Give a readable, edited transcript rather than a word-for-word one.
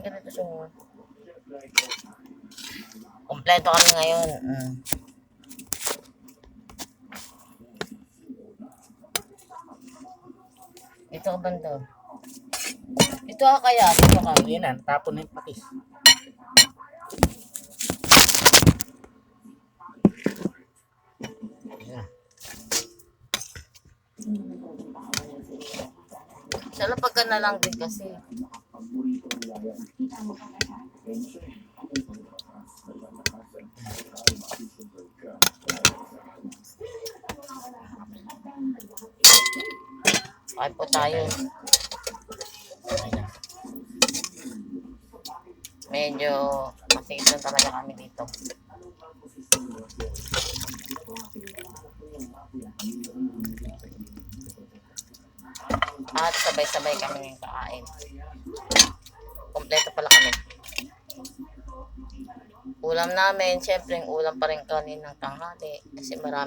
ka dito sa mga. Kompleto kami ngayon. Dito ka banda. Dito ka kaya. Dito ka. Yan na, tapon na yung patis. Sana pagka na lang din kasi. Kain po tayo. Medyo masigit lang talaga kami dito. At sabay-sabay kami ng kain. Kompleto pala kami. Ulam namin, syempre ulam pa rin kanin ng tanghali kasi marami.